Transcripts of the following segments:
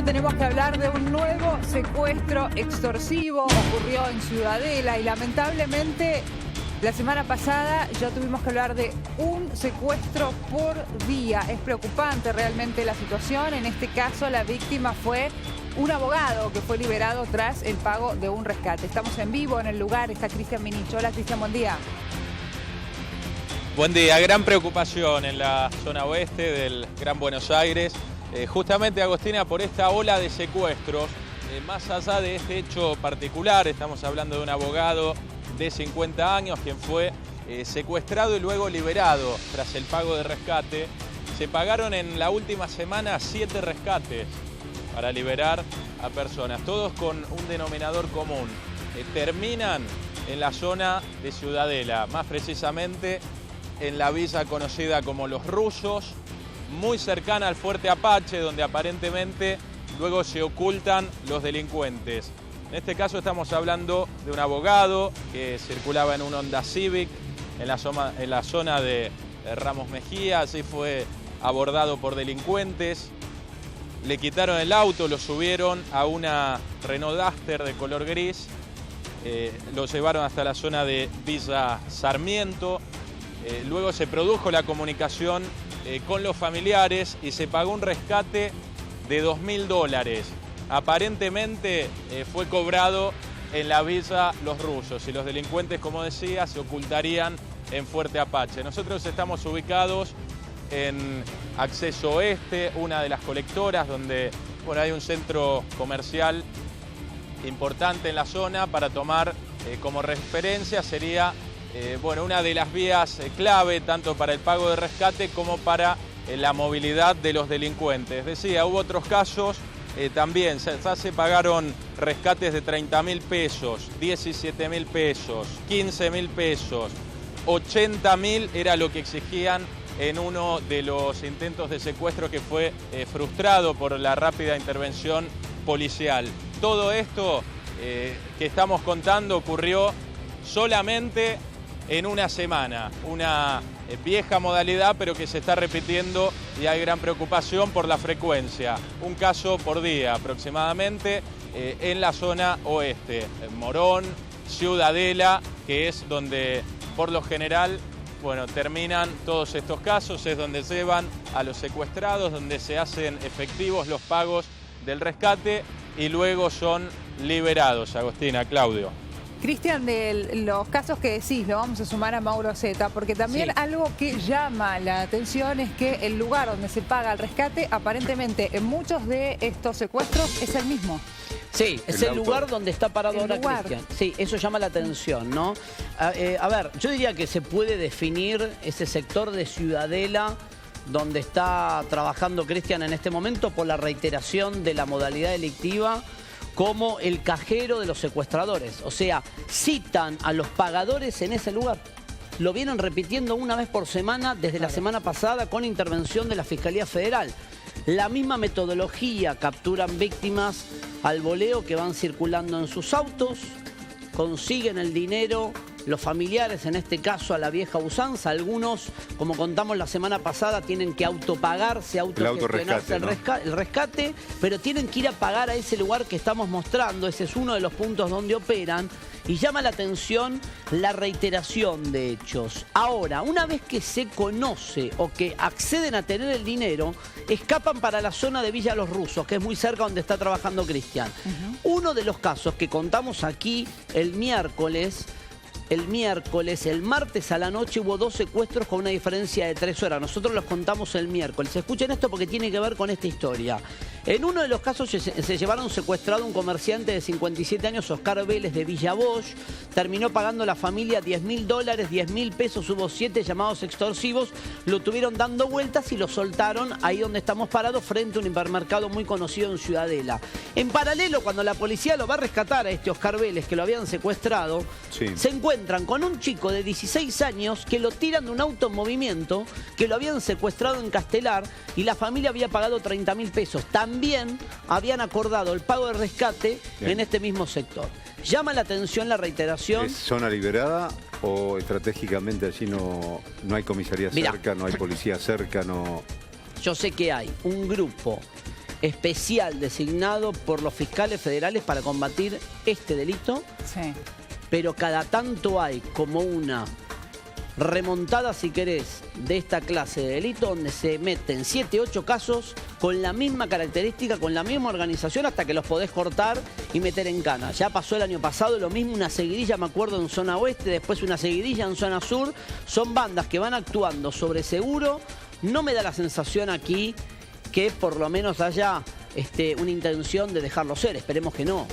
tenemos que hablar de un nuevo secuestro extorsivo. Ocurrió en Ciudadela y lamentablemente la semana pasada ya tuvimos que hablar de un secuestro por día. Es preocupante realmente la situación. En este caso la víctima fue un abogado que fue liberado tras el pago de un rescate. Estamos en vivo en el lugar, está Cristian Minicho. Hola Cristian, buen día. Buen día, gran preocupación en la zona oeste del Gran Buenos Aires. Justamente, Agostina, por esta ola de secuestros, más allá de este hecho particular, estamos hablando de un abogado de 50 años quien fue secuestrado y luego liberado tras el pago de rescate. Se pagaron en la última semana 7 rescates para liberar a personas, todos con un denominador común. Terminan en la zona de Ciudadela, más precisamente en la villa conocida como Los Rusos, muy cercana al Fuerte Apache, donde aparentemente luego se ocultan los delincuentes. En este caso estamos hablando de un abogado que circulaba en un Honda Civic en la zona de Ramos Mejía. Allí fue abordado por delincuentes, le quitaron el auto, lo subieron a una Renault Duster de color gris, lo llevaron hasta la zona de Villa Sarmiento. Luego se produjo la comunicación con los familiares y se pagó un rescate de $2.000. Aparentemente fue cobrado en la villa Los Rusos y los delincuentes, como decía, se ocultarían en Fuerte Apache. Nosotros estamos ubicados en Acceso Oeste, una de las colectoras, donde hay un centro comercial importante en la zona. Para tomar como referencia sería una de las vías clave tanto para el pago de rescate como para la movilidad de los delincuentes. Decía, hubo otros casos también, ya se pagaron rescates de 30.000 pesos, 17.000 pesos, 15.000 pesos, 80.000 era lo que exigían en uno de los intentos de secuestro que fue frustrado por la rápida intervención policial. Todo esto que estamos contando ocurrió solamente en una semana, una vieja modalidad pero que se está repitiendo y hay gran preocupación por la frecuencia. Un caso por día aproximadamente en la zona oeste, en Morón, Ciudadela, que es donde por lo general terminan todos estos casos, es donde llevan a los secuestrados, donde se hacen efectivos los pagos del rescate y luego son liberados. Agostina, Claudio. Cristian, de los casos que decís, lo vamos a sumar a Mauro Zeta, porque también algo que llama la atención es que el lugar donde se paga el rescate, aparentemente en muchos de estos secuestros es el mismo. Sí, es el lugar donde está parado ahora Cristian. Sí, eso llama la atención, ¿no? A ver, yo diría que se puede definir ese sector de Ciudadela donde está trabajando Cristian en este momento por la reiteración de la modalidad delictiva como el cajero de los secuestradores. O sea, citan a los pagadores en ese lugar. Lo vienen repitiendo una vez por semana desde la semana pasada con intervención de la Fiscalía Federal. La misma metodología, capturan víctimas al voleo que van circulando en sus autos, consiguen el dinero, los familiares, en este caso a la vieja usanza. Algunos, como contamos la semana pasada, tienen que autopagarse, autogestionarse el rescate, pero tienen que ir a pagar a ese lugar que estamos mostrando. Ese es uno de los puntos donde operan y llama la atención la reiteración de hechos. Ahora, una vez que se conoce o que acceden a tener el dinero, escapan para la zona de Villa Los Rusos, que es muy cerca donde está trabajando Cristian. Uno de los casos que contamos aquí el martes a la noche hubo 2 secuestros con una diferencia de 3 horas. Nosotros los contamos el miércoles. Escuchen esto porque tiene que ver con esta historia. En uno de los casos se llevaron secuestrado un comerciante de 57 años, Oscar Vélez, de Villa Bosch. Terminó pagando la familia $10.000, 10.000 pesos. Hubo 7 llamados extorsivos. Lo tuvieron dando vueltas y lo soltaron ahí donde estamos parados, frente a un hipermercado muy conocido en Ciudadela. En paralelo, cuando la policía lo va a rescatar a este Oscar Vélez, que lo habían secuestrado, se encuentran con un chico de 16 años que lo tiran de un auto en movimiento, que lo habían secuestrado en Castelar y la familia había pagado 30.000 pesos. También habían acordado el pago de rescate en este mismo sector. Llama la atención la reiteración. ¿Es zona liberada o estratégicamente allí no hay comisaría cerca, no hay policía cerca? Yo sé que hay un grupo especial designado por los fiscales federales para combatir este delito. Sí. Pero cada tanto hay como una remontada, si querés, de esta clase de delito donde se meten 7, 8 casos con la misma característica, con la misma organización, hasta que los podés cortar y meter en cana. Ya pasó el año pasado lo mismo, una seguidilla, me acuerdo, en zona oeste, después una seguidilla en zona sur. Son bandas que van actuando sobre seguro. No me da la sensación aquí que por lo menos haya una intención de dejarlo ser. Esperemos que no.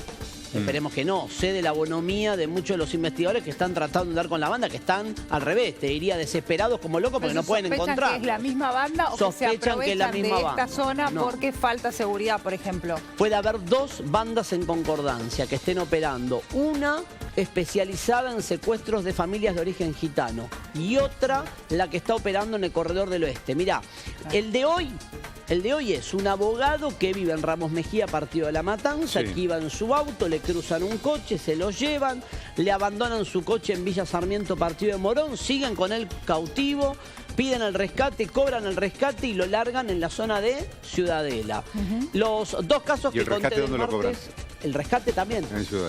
Esperemos que no. Sé de la bonomía de muchos de los investigadores que están tratando de dar con la banda, que están al revés, te diría desesperados como locos porque no pueden encontrar. ¿Que es la misma banda o que se aprovechan de esta zona porque falta seguridad, por ejemplo? Puede haber 2 bandas en concordancia que estén operando. Una especializada en secuestros de familias de origen gitano y otra la que está operando en el corredor del oeste. Mirá, el de hoy es un abogado que vive en Ramos Mejía, partido de La Matanza, que iba en su auto, le cruzan un coche, se lo llevan, le abandonan su coche en Villa Sarmiento, partido de Morón, siguen con él cautivo, piden el rescate, cobran el rescate y lo largan en la zona de Ciudadela. Los 2 casos que conté del martes... El rescate también.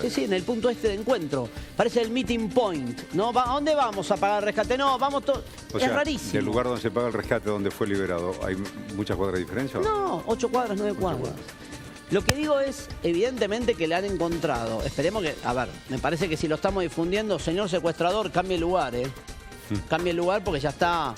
Sí, en el punto este de encuentro. Parece el meeting point, ¿no? ¿A dónde vamos a pagar el rescate? No, vamos todos. Es rarísimo. ¿Del lugar donde se paga el rescate, donde fue liberado, hay muchas cuadras de diferencia? No, 8 cuadras, 9 cuadras. Lo que digo es, evidentemente, que le han encontrado. Esperemos que, a ver, me parece que si lo estamos difundiendo, señor secuestrador, cambie el lugar, Cambie el lugar porque ya está...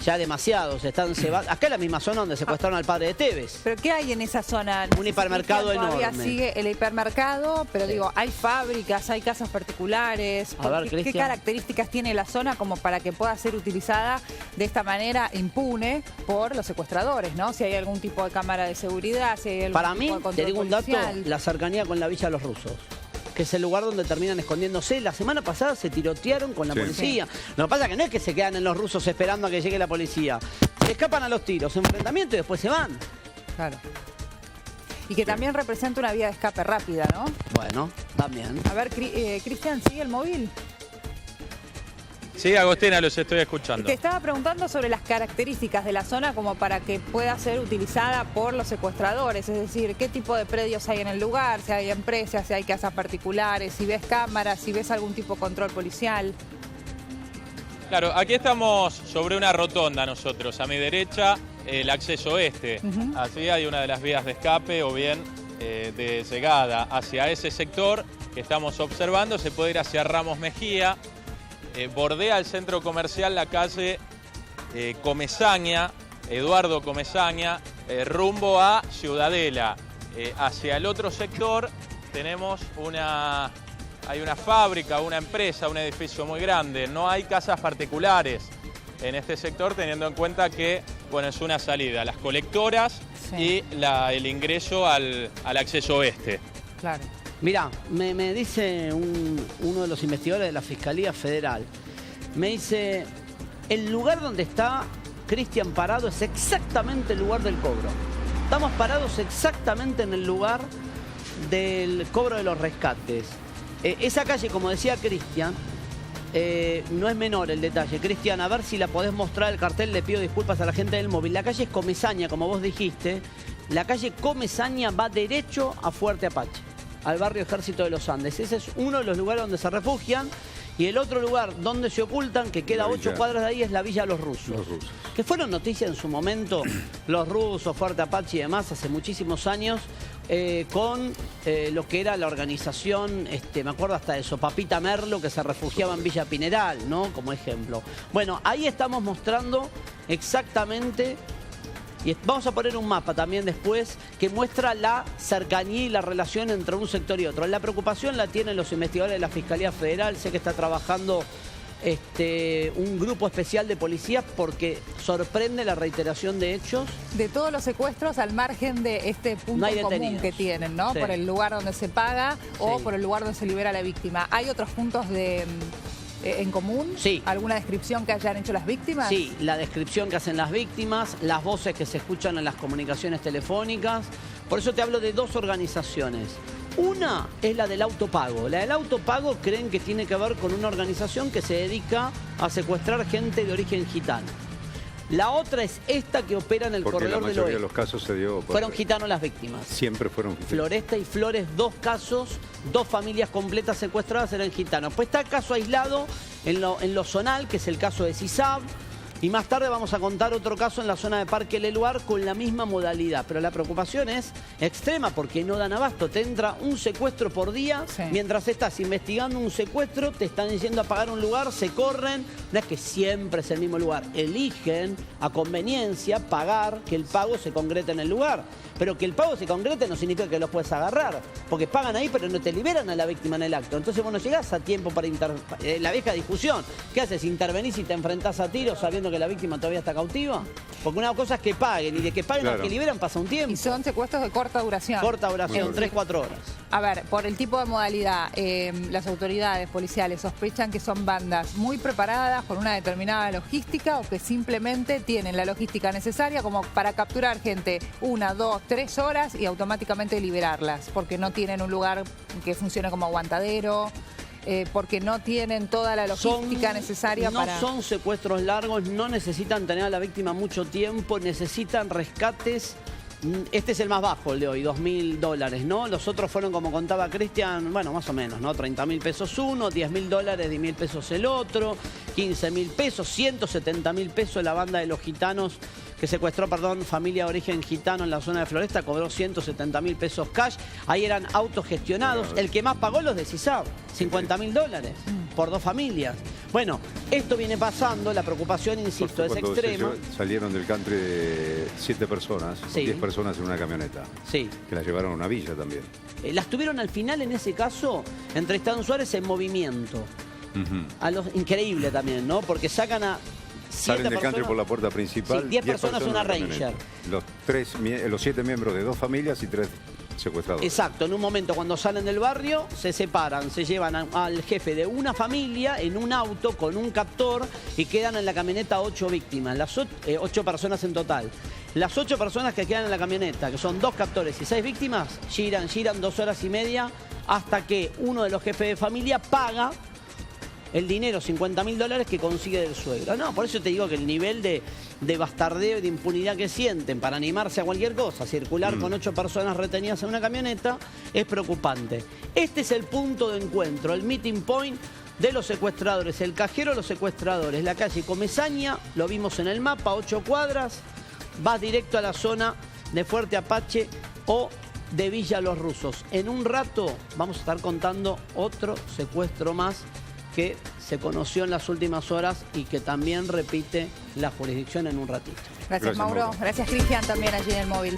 Ya demasiados, están cebados. Acá es la misma zona donde secuestraron al padre de Tevez. ¿Pero qué hay en esa zona? Un hipermercado enorme. Todavía sigue el hipermercado, pero digo, hay fábricas, hay casas particulares. ¿Qué características tiene la zona como para que pueda ser utilizada de esta manera impune por los secuestradores, ¿no? Si hay algún tipo de cámara de seguridad, si hay algún para tipo mí, de control te digo un policial. dato, la cercanía con la Villa de los Rusos, que es el lugar donde terminan escondiéndose. La semana pasada se tirotearon con la policía. Lo que pasa es que no es que se quedan en los rusos esperando a que llegue la policía. Se escapan a los tiros, enfrentamiento y después se van. Claro. Y que también representa una vía de escape rápida, ¿no? Bueno, también. A ver, Cristian, ¿sigue el móvil? Sí, Agostina, los estoy escuchando. Te estaba preguntando sobre las características de la zona como para que pueda ser utilizada por los secuestradores. Es decir, qué tipo de predios hay en el lugar, si hay empresas, si hay casas particulares, si ves cámaras, si ves algún tipo de control policial. Claro, aquí estamos sobre una rotonda nosotros. A mi derecha, el acceso este. Así hay una de las vías de escape o bien de llegada hacia ese sector que estamos observando. Se puede ir hacia Ramos Mejía. Bordea el centro comercial la calle Comesaña, Eduardo Comesaña, rumbo a Ciudadela. Hacia el otro sector tenemos hay una fábrica, una empresa, un edificio muy grande. No hay casas particulares en este sector, teniendo en cuenta que, bueno, es una salida, las colectoras y el ingreso al acceso oeste. Claro. Mirá, me dice uno de los investigadores de la Fiscalía Federal, me dice, el lugar donde está Cristian parado es exactamente el lugar del cobro. Estamos parados exactamente en el lugar del cobro de los rescates. Esa calle, como decía Cristian, no es menor el detalle. Cristian, a ver si la podés mostrar el cartel, le pido disculpas a la gente del móvil. La calle es Comesaña, como vos dijiste. La calle Comesaña va derecho a Fuerte Apache, al barrio Ejército de los Andes. Ese es uno de los lugares donde se refugian. Y el otro lugar donde se ocultan, que queda 8 cuadras de ahí, es la Villa Los Rusos. Que fueron noticias en su momento, los rusos, Fuerte Apache y demás, hace muchísimos años, con lo que era la organización, me acuerdo hasta de Sopapita Merlo, que se refugiaba en Villa Pineral, ¿no? Como ejemplo. Bueno, ahí estamos mostrando exactamente... Y vamos a poner un mapa también después que muestra la cercanía y la relación entre un sector y otro. La preocupación la tienen los investigadores de la Fiscalía Federal. Sé que está trabajando un grupo especial de policías porque sorprende la reiteración de hechos. De todos los secuestros, al margen de este punto común que tienen, ¿no? Por el lugar donde se paga o por el lugar donde se libera la víctima. ¿Hay otros puntos en común? Sí. ¿Alguna descripción que hayan hecho las víctimas? Sí, la descripción que hacen las víctimas, las voces que se escuchan en las comunicaciones telefónicas. Por eso te hablo de 2 organizaciones. Una es la del autopago. La del autopago creen que tiene que ver con una organización que se dedica a secuestrar gente de origen gitano. La otra es esta que opera en el Porque corredor la del mayoría oeste. de los casos se dio... Fueron gitanos las víctimas. Siempre fueron gitanos. Floresta y Flores, 2 casos, 2 familias completas secuestradas eran gitanos. Pues está el caso aislado en lo zonal, que es el caso de Sisab. Y más tarde vamos a contar otro caso en la zona de Parque Leluar con la misma modalidad. Pero la preocupación es extrema porque no dan abasto. Te entra un secuestro por día. Sí. Mientras estás investigando un secuestro, te están yendo a pagar un lugar, se corren. No es que siempre es el mismo lugar. Eligen a conveniencia pagar que el pago se concrete en el lugar. Pero que el pago se concrete no significa que los puedes agarrar. Porque pagan ahí, pero no te liberan a la víctima en el acto. Entonces vos no llegás a tiempo para la vieja discusión. ¿Qué haces? ¿Intervenís y te enfrentás a tiros sabiendo que la víctima todavía está cautiva? Porque una cosa es que paguen, y de que paguen a que liberan pasa un tiempo. Y son secuestros de corta duración. Corta duración, 3-4 horas. A ver, por el tipo de modalidad, las autoridades policiales sospechan que son bandas muy preparadas con una determinada logística o que simplemente tienen la logística necesaria como para capturar gente 1, 2, 3 horas y automáticamente liberarlas, porque no tienen un lugar que funcione como aguantadero, porque no tienen toda la logística necesaria para... No son secuestros largos, no necesitan tener a la víctima mucho tiempo, necesitan rescates. Este es el más bajo, el de hoy, $2.000, ¿no? Los otros fueron, como contaba Cristian, bueno, más o menos, ¿no? 30.000 pesos uno, $10.000, $10.000 pesos el otro, 15.000 pesos, 170.000 pesos la banda de los gitanos que secuestró, familia de origen gitano en la zona de Floresta, cobró 170.000 pesos cash. Ahí eran autogestionados. El que más pagó los de Sisab, $50.000 por 2 familias. Bueno, esto viene pasando, la preocupación, insisto, es extrema. Salieron del country de 7 personas, Sí. 10 personas en una camioneta. Sí. Que las llevaron a una villa también. Las tuvieron al final, en ese caso, entre Estado Suárez en movimiento. Increíble también, ¿no? Porque sacan a 7 Salen del personas. country por la puerta principal. Sí, 10 personas una en la camioneta. Ranger. Los 7 miembros de 2 familias y 3 secuestradores. Exacto, en un momento cuando salen del barrio, se separan, se llevan al jefe de una familia en un auto con un captor y quedan en la camioneta 8 víctimas, 8 personas en total. Las 8 personas que quedan en la camioneta, que son 2 captores y 6 víctimas, giran 2 horas y media hasta que uno de los jefes de familia paga el dinero, $50.000 que consigue del suegro. No, por eso te digo que el nivel de bastardeo y de impunidad que sienten para animarse a cualquier cosa, circular con 8 personas retenidas en una camioneta, es preocupante. Este es el punto de encuentro, el meeting point de los secuestradores, el cajero de los secuestradores, la calle Comesaña, lo vimos en el mapa, 8 cuadras, vas directo a la zona de Fuerte Apache o de Villa Los Rusos. En un rato vamos a estar contando otro secuestro más que se conoció en las últimas horas y que también repite la jurisdicción en un ratito. Gracias, Mauro. Gracias, Cristian, también allí en el móvil.